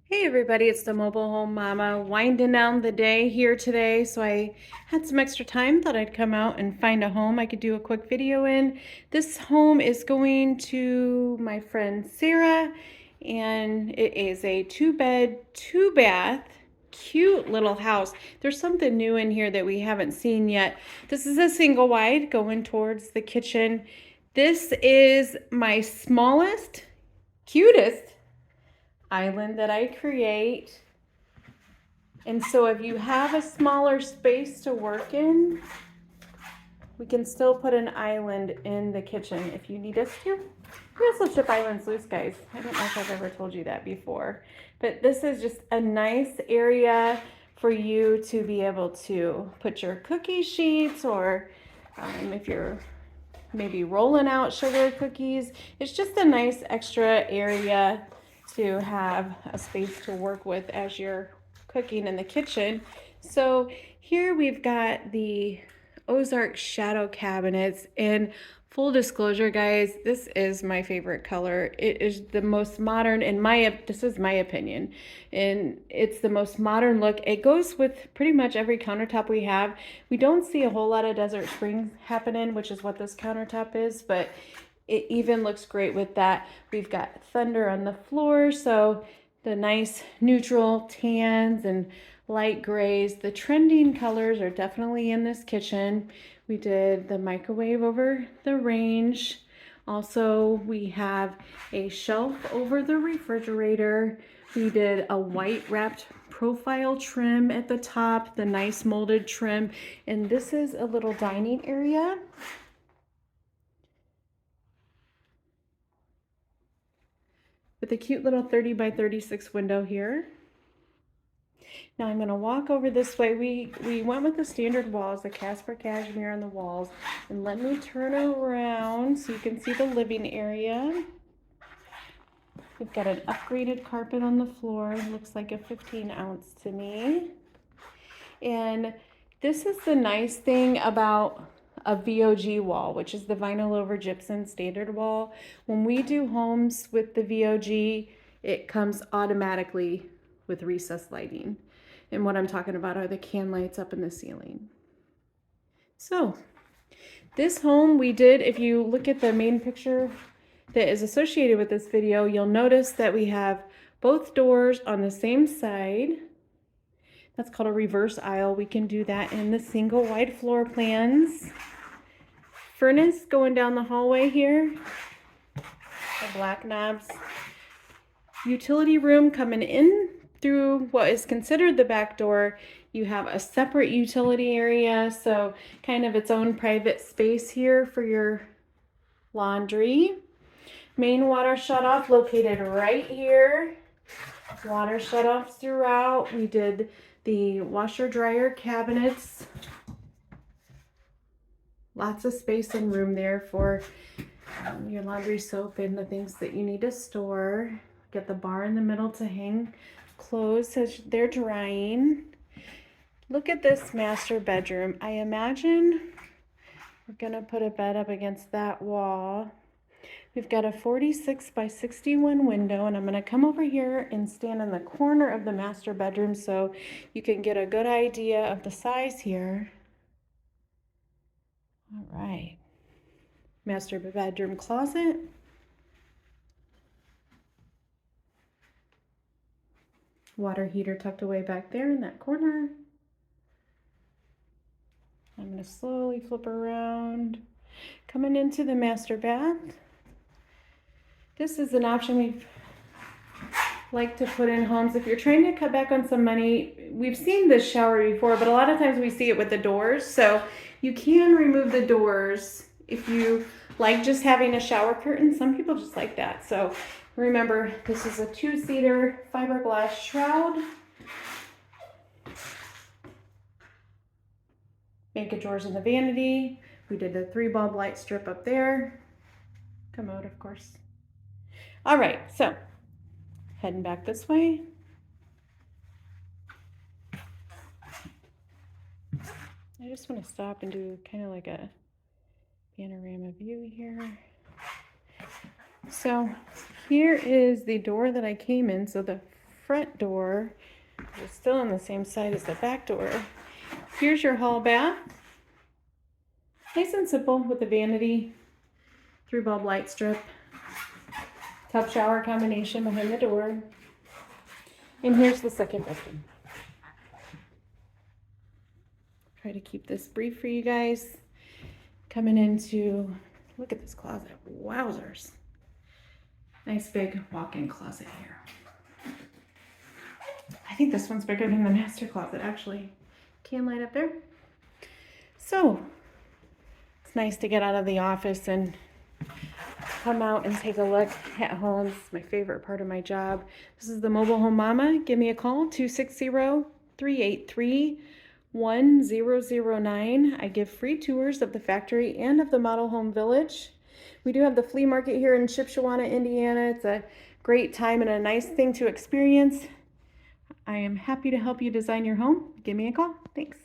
Hey everybody, it's the Mobile Home Mama winding down the day here today. So I had some extra time, thought I'd come out and find a home I could do a quick video in. This home is going to my friend Sarah, and it is a 2-bed, 2-bath, cute little house. There's something new in here that we haven't seen yet. This is a single wide going towards the kitchen. This is my smallest, cutest island that I create. And so if you have a smaller space to work in, we can still put an island in the kitchen if you need us to. We also ship islands loose, guys. I don't know if I've ever told you that before, but this is just a nice area for you to be able to put your cookie sheets, or if you're maybe rolling out sugar cookies. It's just a nice extra area to have a space to work with as you're cooking in the kitchen. So here we've got the Ozark shadow cabinets, and full disclosure, guys, this is my favorite color. It is the most modern, this is my opinion, and it's the most modern look. It goes with pretty much every countertop we have. We don't see a whole lot of desert springs happening, which is what this countertop is, but it even looks great with that. We've got thunder on the floor, so the nice neutral tans and light grays. The trending colors are definitely in this kitchen. We did the microwave over the range. Also, we have a shelf over the refrigerator. We did a white wrapped profile trim at the top, the nice molded trim. And this is a little dining area. With a cute little 30 by 36 window here. Now I'm going to walk over this way. We went with the standard walls, the Casper cashmere on the walls. And let me turn around so you can see the living area. We've got an upgraded carpet on the floor. It looks like a 15-ounce to me. And this is the nice thing about a VOG wall, which is the vinyl over gypsum standard wall. When we do homes with the VOG, it comes automatically with recessed lighting. And what I'm talking about are the can lights up in the ceiling. So this home we did, if you look at the main picture that is associated with this video, you'll notice that we have both doors on the same side. That's called a reverse aisle. We can do that in the single wide floor plans. Furnace going down the hallway here. The black knobs. Utility room coming in through what is considered the back door. You have a separate utility area, so kind of its own private space here for your laundry. Main water shutoff located right here. Water shutoffs throughout. We did the washer dryer cabinets. Lots of space and room there for your laundry soap and the things that you need to store. Get the bar in the middle to hang clothes as they're drying. Look at this master bedroom. I imagine we're gonna put a bed up against that wall. We've got a 46 by 61 window, and I'm gonna come over here and stand in the corner of the master bedroom so you can get a good idea of the size here. All right, master bedroom closet. Water heater tucked away back there in that corner. I'm going to slowly flip around. Coming into the master bath. This is an option we like to put in homes if you're trying to cut back on some money. We've seen this shower before, but a lot of times we see it with the doors. So you can remove the doors if you like just having a shower curtain. Some people just like that. So remember, this is a 2-seater fiberglass shroud. Makeup drawers in the vanity. We did the 3-bulb light strip up there. Commode, of course. All right, so heading back this way. I just want to stop and do kind of like a panorama view here. So here is the door that I came in. So the front door. It's still on the same side as the back door. Here's your hall bath. Nice and simple with the vanity, 3-bulb light strip, tub shower combination behind the door. And here's the second bedroom. Try to keep this brief for you guys. Coming into, look at this closet. Wowzers. Nice big walk-in closet here. I think this one's bigger than the master closet, actually. Can light up there. So, it's nice to get out of the office and come out and take a look at homes. It's my favorite part of my job. This is the Mobile Home Mama. Give me a call, 260-383-1009. I give free tours of the factory and of the model home village. We do have the flea market here in Shipshewana, Indiana. It's a great time and a nice thing to experience. I am happy to help you design your home. Give me a call. Thanks.